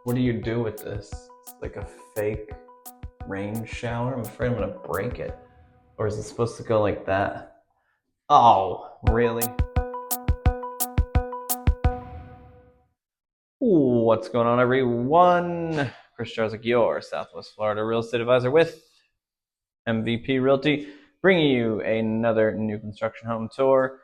What do you do with this? It's like a fake rain shower. I'm afraid I'm gonna break it. Or is it supposed to go like that? Oh, really? Ooh, what's going on, everyone? Chris Jarzyk, your Southwest Florida real estate advisor with MVP Realty, bringing you another new construction home tour.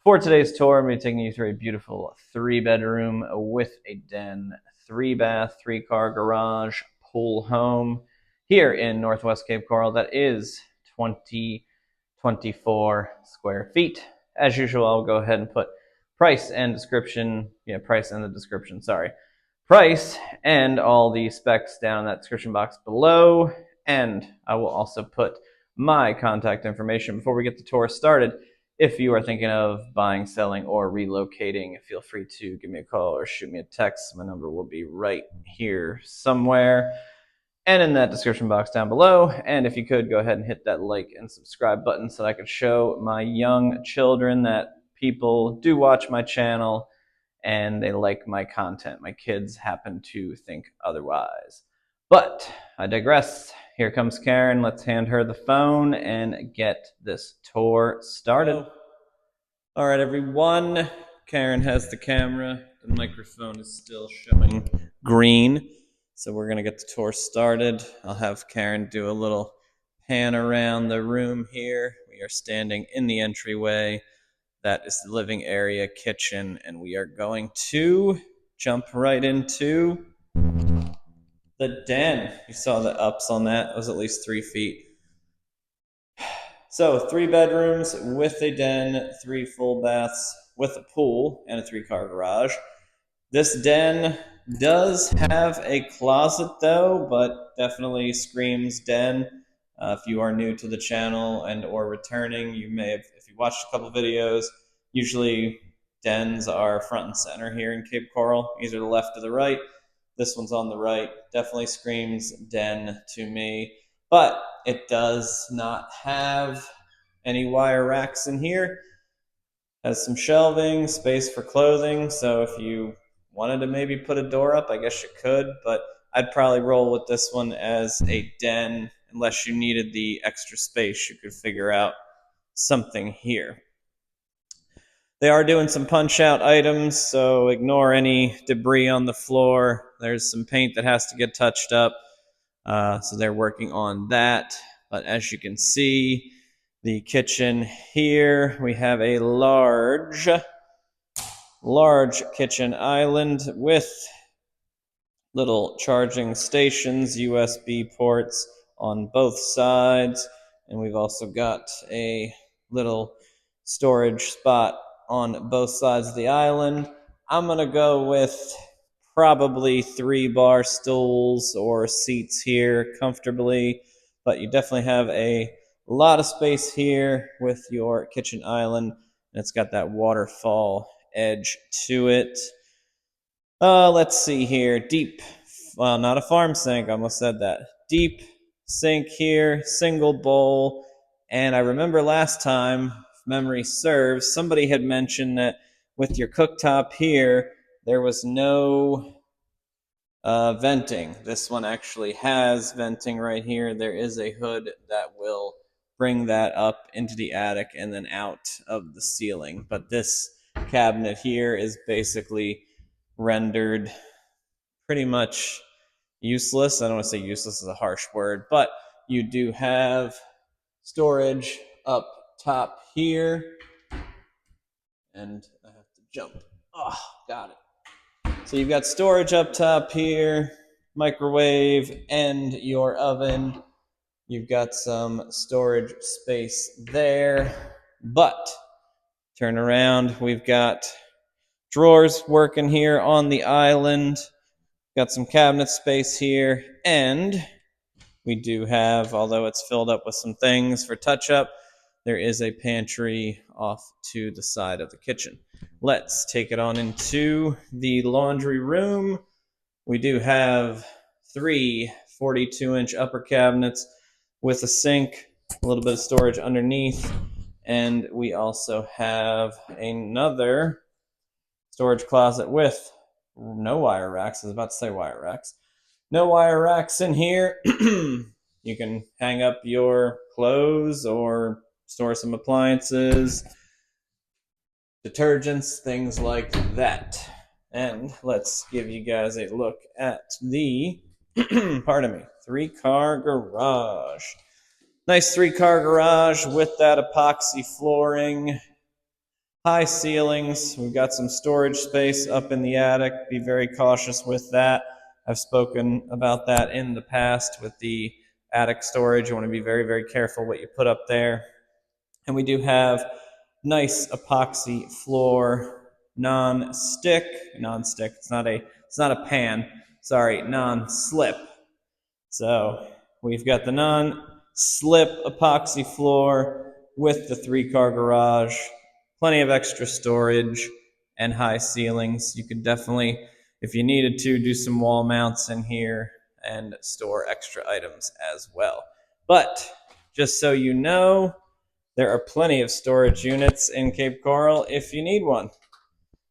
For today's tour, I'm going to be taking you through a beautiful 3-bedroom with a den, 3-bath, 3-car garage, pool home here in Northwest Cape Coral. That is 2024 square feet. As usual, I'll go ahead and put price and description, price and the description, sorry. Price and all the specs down in that description box below. And I will also put my contact information before we get the tour started. If you are thinking of buying, selling, or relocating, feel free to give me a call or shoot me a text. My number will be right here somewhere and in that description box down below. And if you could, go ahead and hit that like and subscribe button so that I could show my young children that people do watch my channel and they like my content. My kids happen to think otherwise. But I digress. Here comes Karen. Let's hand her the phone and get this tour started. All right, everyone. Karen has the camera. The microphone is still showing green. So we're going to get the tour started. I'll have Karen do a little pan around the room here. We are standing in the entryway. That is the living area, kitchen, and we are going to jump right into the den. You saw the ups on that. It was at least 3 feet. So 3 bedrooms with a den, 3 full baths with a pool and a 3-car garage. This den does have a closet though, but definitely screams den. If you are new to the channel and or returning, you may have, if you watched a couple videos, usually dens are front and center here in Cape Coral, either the left or the right. This one's on the right. Definitely screams den to me, but it does not have any wire racks in here. Has some shelving, space for clothing, so if you wanted to maybe put a door up, I guess you could, but I'd probably roll with this one as a den unless you needed the extra space. You could figure out something here. They are doing some punch out items, so ignore any debris on the floor. There's some paint that has to get touched up, so they're working on that. But as you can see, the kitchen here, we have a large kitchen island with little charging stations, USB ports on both sides. And we've also got a little storage spot on both sides of the island. I'm going to go with probably 3 bar stools or seats here comfortably, but you definitely have a lot of space here with your kitchen island, and it's got that waterfall edge to it. Let's see here. Deep, well, not a farm sink, I almost said that. Deep sink here, single bowl. And I remember last time, if memory serves, somebody had mentioned that with your cooktop here, there was no venting. This one actually has venting right here. There is a hood that will bring that up into the attic and then out of the ceiling. But this cabinet here is basically rendered pretty much useless. I don't want to say useless is a harsh word, but you do have storage up top here. And I have to jump. Oh, got it. So you've got storage up top here, microwave, and your oven. You've got some storage space there. But turn around, we've got drawers working here on the island. Got some cabinet space here, and we do have, although it's filled up with some things for touch-up, there is a pantry off to the side of the kitchen. Let's take it on into the laundry room. We do have 3 42-inch upper cabinets with a sink, a little bit of storage underneath, and we also have another storage closet with no wire racks. I was about to say wire racks. No wire racks in here. You can hang up your clothes or store some appliances, detergents, things like that. And let's give you guys a look at the, pardon me, 3-car garage. Nice 3-car garage with that epoxy flooring, high ceilings. We've got some storage space up in the attic. Be very cautious with that. I've spoken about that in the past with the attic storage. You want to be very, very careful what you put up there. And we do have nice epoxy floor, non-stick. It's not a pan. Sorry, non-slip. So we've got the non-slip epoxy floor with the 3-car garage, plenty of extra storage, and high ceilings. You could definitely, if you needed to, do some wall mounts in here and store extra items as well. But just so you know, there are plenty of storage units in Cape Coral if you need one.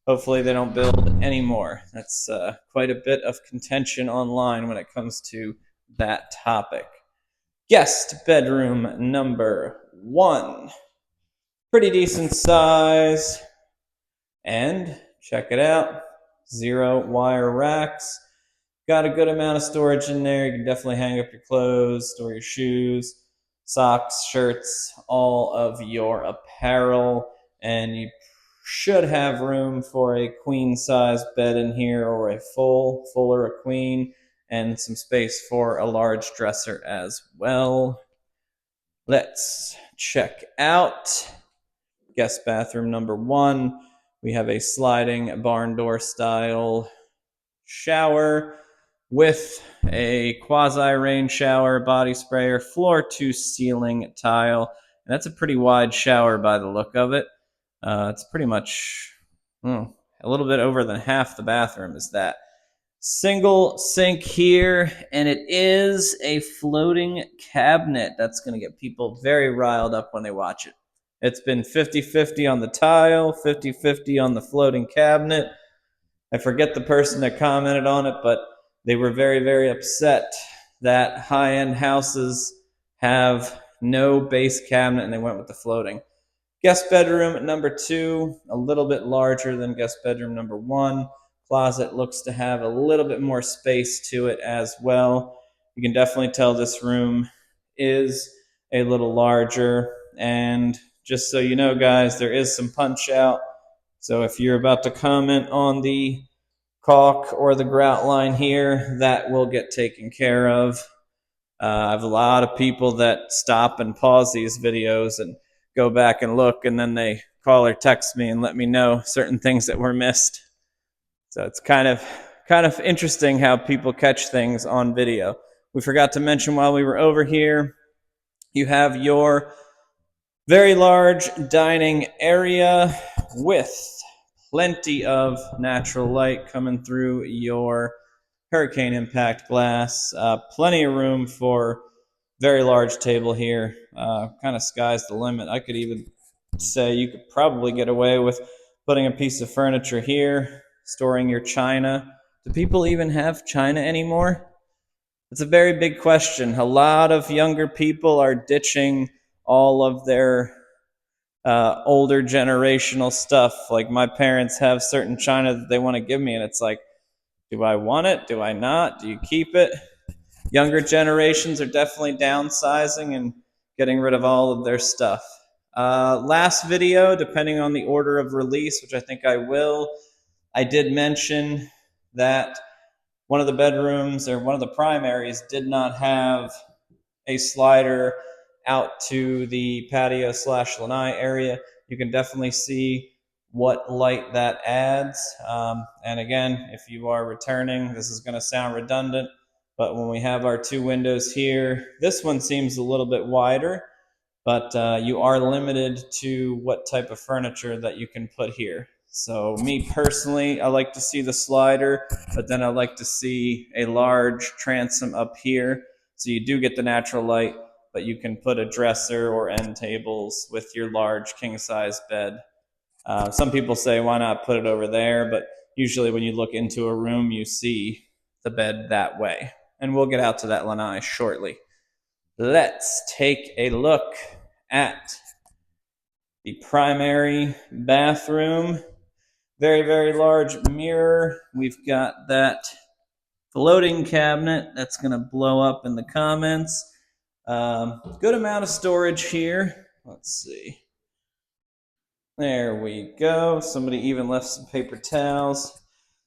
Hopefully they don't build any more. That's quite a bit of contention online when it comes to that topic. Guest bedroom number 1. Pretty decent size. And check it out. 0 wire racks. Got a good amount of storage in there. You can definitely hang up your clothes, store your shoes, socks, shirts, all of your apparel. And you should have room for a queen size bed in here, or a full or a queen, and some space for a large dresser as well. Let's check out guest bathroom number 1. We have a sliding barn door style shower with a quasi-rain shower, body sprayer, floor to ceiling tile. And that's a pretty wide shower by the look of it. It's pretty much a little bit over than half the bathroom is that. Single sink here, and it is a floating cabinet. That's going to get people very riled up when they watch it. It's been 50-50 on the tile, 50-50 on the floating cabinet. I forget the person that commented on it, but they were very, very upset that high-end houses have no base cabinet, and they went with the floating. Guest bedroom number 2, a little bit larger than guest bedroom number 1. Closet looks to have a little bit more space to it as well. You can definitely tell this room is a little larger. And just so you know, guys, there is some punch out. So if you're about to comment on the caulk or the grout line here, that will get taken care of. I have a lot of people that stop and pause these videos and go back and look, and then they call or text me and let me know certain things that were missed. So it's kind of interesting how people catch things on video. We forgot to mention while we were over here, you have your very large dining area with plenty of natural light coming through your hurricane impact glass. Plenty of room for very large table here. Kind of sky's the limit. I could even say you could probably get away with putting a piece of furniture here, storing your china. Do people even have china anymore? It's a very big question. A lot of younger people are ditching all of their older generational stuff. Like my parents have certain china that they want to give me, and it's like, do I want it? Do I not? Do you keep it? Younger generations are definitely downsizing and getting rid of all of their stuff. Last video, depending on the order of release, which I think I will, I did mention that one of the bedrooms or one of the primaries did not have a slider out to the patio / lanai area. You can definitely see what light that adds. And again, if you are returning, this is going to sound redundant, but when we have our 2 windows here, this one seems a little bit wider, but you are limited to what type of furniture that you can put here. So me personally, I like to see the slider, but then I like to see a large transom up here. So you do get the natural light, but you can put a dresser or end tables with your large king size bed. Some people say, why not put it over there? But usually when you look into a room, you see the bed that way. And we'll get out to that lanai shortly. Let's take a look at the primary bathroom. Very, very large mirror. We've got that floating cabinet that's going to blow up in the comments. Good amount of storage here. Let's see. There we go. Somebody even left some paper towels.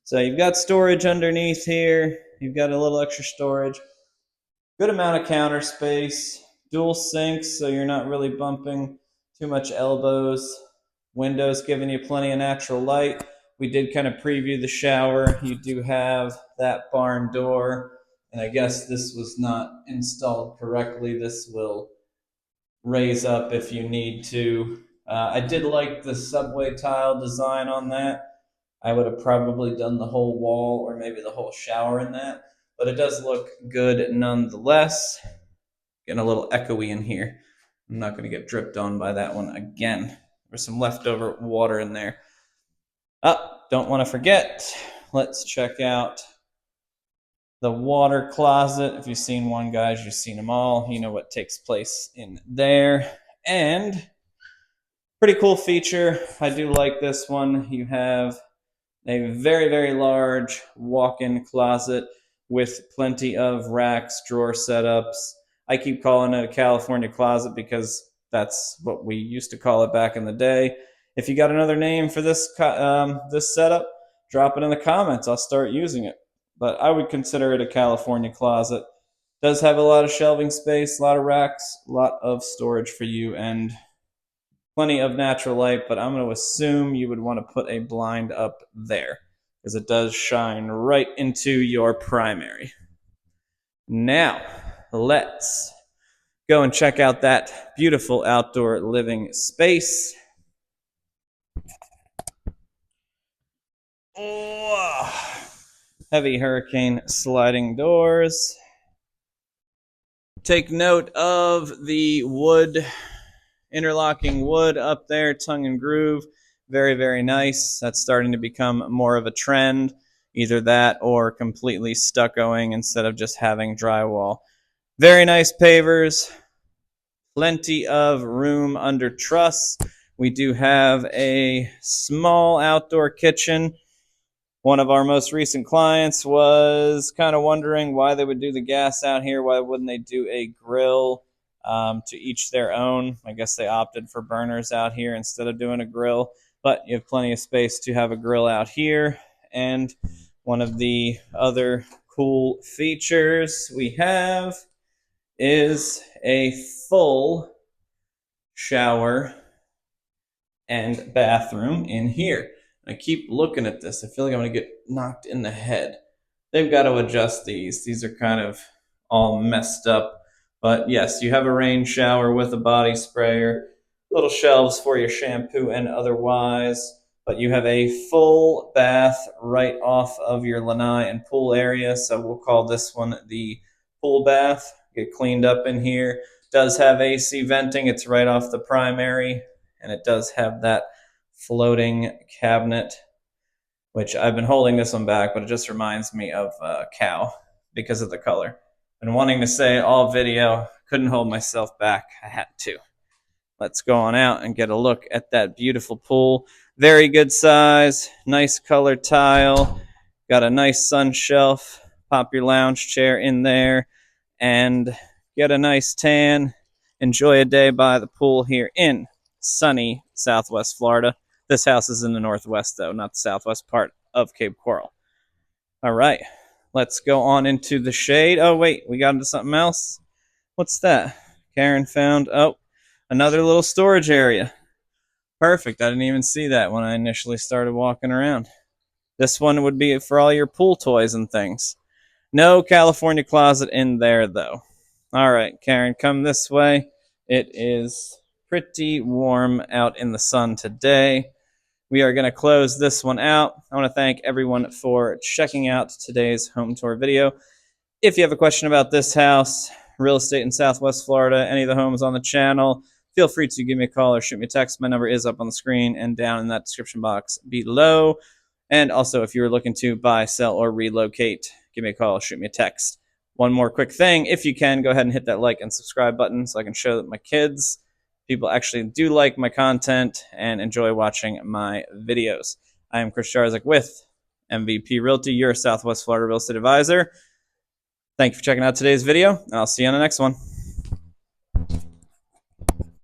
So you've got storage underneath here. You've got a little extra storage. Good amount of counter space. Dual sinks, so you're not really bumping too much elbows. Windows giving you plenty of natural light. We did kind of preview the shower. You do have that barn door. And I guess this was not installed correctly. This will raise up if you need to. I did like the subway tile design on that. I would have probably done the whole wall or maybe the whole shower in that, but it does look good nonetheless. Getting a little echoey in here. I'm not going to get dripped on by that one again. There's some leftover water in there. Don't want to forget. Let's check out the water closet. If you've seen one, guys, you've seen them all. You know what takes place in there. And pretty cool feature. I do like this one. You have a very, very large walk-in closet with plenty of racks, drawer setups. I keep calling it a California closet because that's what we used to call it back in the day. If you got another name for this this setup, drop it in the comments. I'll start using it. But I would consider it a California closet. Does have a lot of shelving space, a lot of racks, a lot of storage for you, and plenty of natural light, but I'm going to assume you would want to put a blind up there because it does shine right into your primary. Now, let's go and check out that beautiful outdoor living space. Oh, heavy hurricane sliding doors. Take note of the wood, interlocking wood up there, tongue and groove. Very, very nice. That's starting to become more of a trend. Either that or completely stuccoing instead of just having drywall. Very nice pavers. Plenty of room under truss. We do have a small outdoor kitchen. One of our most recent clients was kind of wondering why they would do the gas out here. Why wouldn't they do a grill? To each their own. I guess they opted for burners out here instead of doing a grill. But you have plenty of space to have a grill out here. And one of the other cool features we have is a full shower and bathroom in here. I keep looking at this. I feel like I'm going to get knocked in the head. They've got to adjust these. These are kind of all messed up. But yes, you have a rain shower with a body sprayer, little shelves for your shampoo and otherwise. But you have a full bath right off of your lanai and pool area. So we'll call this one the pool bath. Get cleaned up in here. Does have AC venting. It's right off the primary. And it does have that floating cabinet, which I've been holding this one back, but it just reminds me of a cow because of the color. Been wanting to say all video, couldn't hold myself back. I had to. Let's go on out and get a look at that beautiful pool. Very good size, nice color tile. Got a nice sun shelf. Pop your lounge chair in there and get a nice tan. Enjoy a day by the pool here in sunny Southwest Florida. This house is in the Northwest, though, not the Southwest part of Cape Coral. All right, let's go on into the shade. Oh, wait, we got into something else. What's that? Karen found, another little storage area. Perfect. I didn't even see that when I initially started walking around. This one would be for all your pool toys and things. No California closet in there, though. All right, Karen, come this way. It is pretty warm out in the sun today. We are going to close this one out. I want to thank everyone for checking out today's home tour video. If you have a question about this house, real estate in Southwest Florida, any of the homes on the channel, feel free to give me a call or shoot me a text. My number is up on the screen and down in that description box below. And also, if you're looking to buy, sell, or relocate, give me a call, shoot me a text. One more quick thing, if you can, go ahead and hit that like and subscribe button so I can show that my kids, people actually do like my content and enjoy watching my videos. I am Chris Jarzyk with MVP Realty, your Southwest Florida real estate advisor. Thank you for checking out today's video, and I'll see you on the next one.